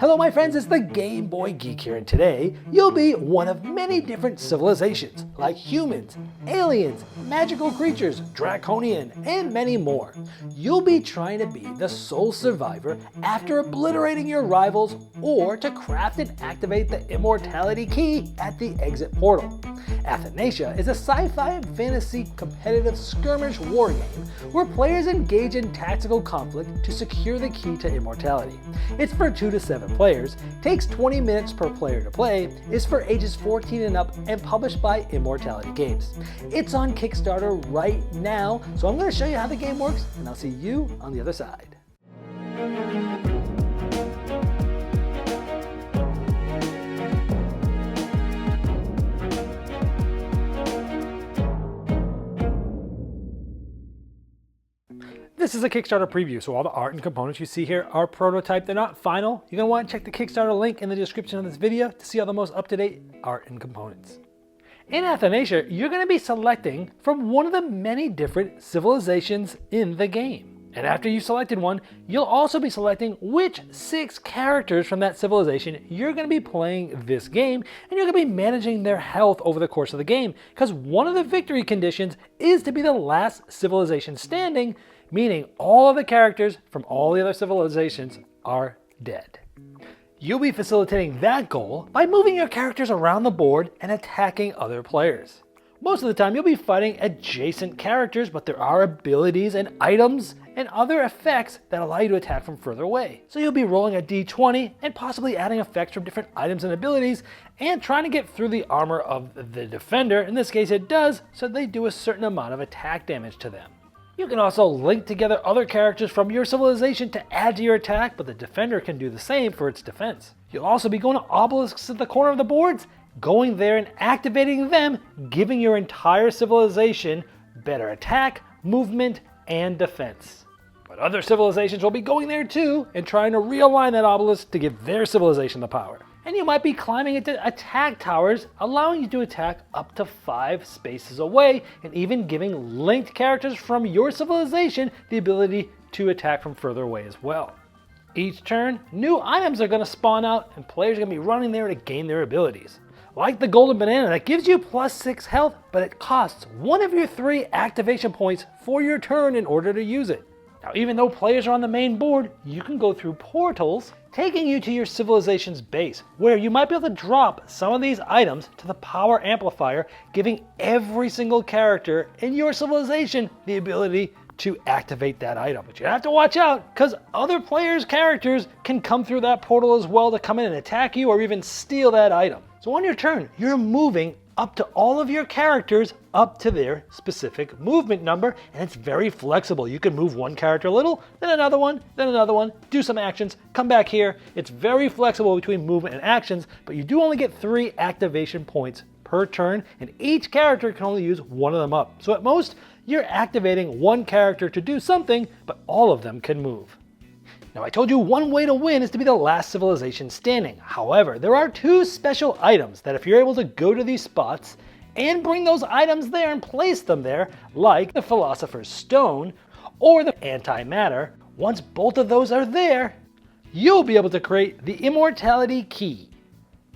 Hello my friends, it's the Game Boy Geek here, and today you'll be one of many different civilizations like humans, aliens, magical creatures, draconian, and many more. You'll be trying to be the sole survivor after obliterating your rivals or to craft and activate the immortality key at the exit portal. Athanasia is a sci-fi and fantasy competitive skirmish wargame where players engage in tactical conflict to secure the key to immortality. It's for 2 to 7 players, takes 20 minutes per player to play, is for ages 14 and up, and published by Immortality Games. It's on Kickstarter right now, so I'm going to show you how the game works, and I'll see you on the other side. This is a Kickstarter preview, so all the art and components you see here are prototype. They're not final. You're going to want to check the Kickstarter link in the description of this video to see all the most up-to-date art and components. In Athanasia, you're going to be selecting from one of the many different civilizations in the game. And after you've selected one, you'll also be selecting which 6 characters from that civilization you're going to be playing this game, and you're going to be managing their health over the course of the game, because one of the victory conditions is to be the last civilization standing, meaning all of the characters from all the other civilizations are dead. You'll be facilitating that goal by moving your characters around the board and attacking other players. Most of the time you'll be fighting adjacent characters, but there are abilities and items and other effects that allow you to attack from further away. So you'll be rolling a d20 and possibly adding effects from different items and abilities and trying to get through the armor of the defender. In this case it does, so they do a certain amount of attack damage to them. You can also link together other characters from your civilization to add to your attack, but the defender can do the same for its defense. You'll also be going to obelisks at the corner of the boards, going there and activating them, giving your entire civilization better attack, movement, and defense. But other civilizations will be going there too and trying to realign that obelisk to give their civilization the power. And you might be climbing into attack towers, allowing you to attack up to 5 spaces away, and even giving linked characters from your civilization the ability to attack from further away as well. Each turn, new items are going to spawn out, and players are going to be running there to gain their abilities. Like the golden banana that gives you +6 health, but it costs 1 of your 3 activation points for your turn in order to use it. Now, even though players are on the main board, you can go through portals, taking you to your civilization's base, where you might be able to drop some of these items to the power amplifier, giving every single character in your civilization the ability to activate that item. But you have to watch out, because other players' characters can come through that portal as well to come in and attack you or even steal that item. So on your turn, you're moving up to all of your characters up to their specific movement number, and it's very flexible. You can move one character a little, then another one, do some actions, come back here. It's very flexible between movement and actions, but you do only get 3 activation points per turn, and each character can only use 1 of them up. So at most, you're activating 1 character to do something, but all of them can move. Now I told you one way to win is to be the last civilization standing. However, there are 2 special items that if you're able to go to these spots and bring those items there and place them there, like the Philosopher's Stone or the Antimatter, once both of those are there, you'll be able to create the Immortality Key.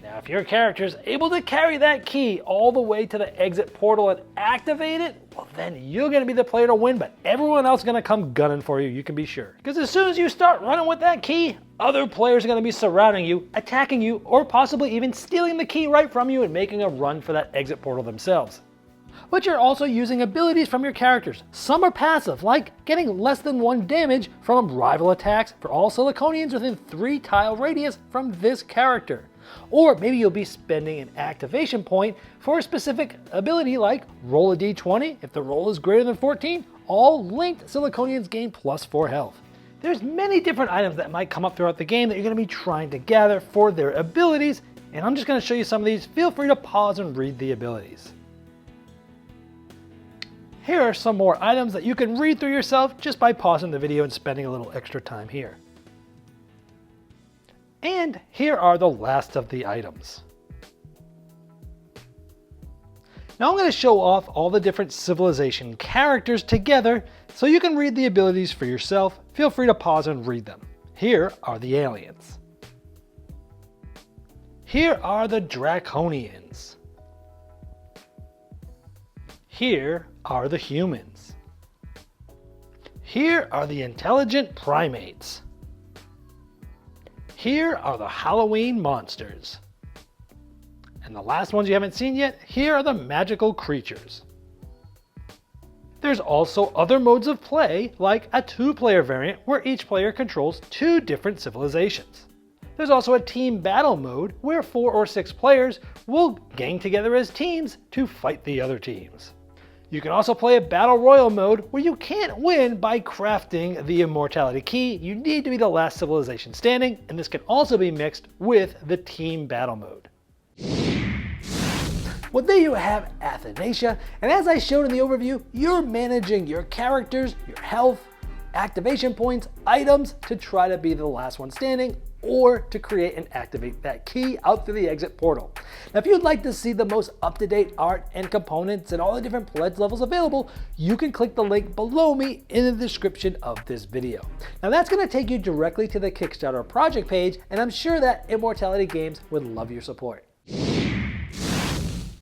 Now if your character is able to carry that key all the way to the exit portal and activate it, well then you're going to be the player to win, but everyone else is going to come gunning for you, you can be sure. Because as soon as you start running with that key, other players are going to be surrounding you, attacking you, or possibly even stealing the key right from you and making a run for that exit portal themselves. But you're also using abilities from your characters. Some are passive, like getting less than 1 damage from rival attacks for all Siliconians within 3 tile radius from this character. Or maybe you'll be spending an activation point for a specific ability like roll a d20. If the roll is greater than 14, all linked Siliconians gain +4 health. There's many different items that might come up throughout the game that you're going to be trying to gather for their abilities, and I'm just going to show you some of these. Feel free to pause and read the abilities. Here are some more items that you can read through yourself just by pausing the video and spending a little extra time here. And here are the last of the items. Now I'm going to show off all the different civilization characters together so you can read the abilities for yourself. Feel free to pause and read them. Here are the aliens. Here are the Draconians. Here are the humans. Here are the intelligent primates. Here are the Halloween monsters. And the last ones you haven't seen yet, here are the magical creatures. There's also other modes of play, like a 2-player variant where each player controls 2 different civilizations. There's also a team battle mode where 4 or 6 players will gang together as teams to fight the other teams. You can also play a battle royal mode where you can't win by crafting the immortality key. You need to be the last civilization standing, and this can also be mixed with the team battle mode. Well, there you have Athanasia, and as I showed in the overview, you're managing your characters, your health, activation points, items to try to be the last one standing, or to create and activate that key out through the exit portal. Now, if you'd like to see the most up-to-date art and components and all the different pledge levels available, you can click the link below me in the description of this video. Now, that's going to take you directly to the Kickstarter project page, and I'm sure that Immortality Games would love your support.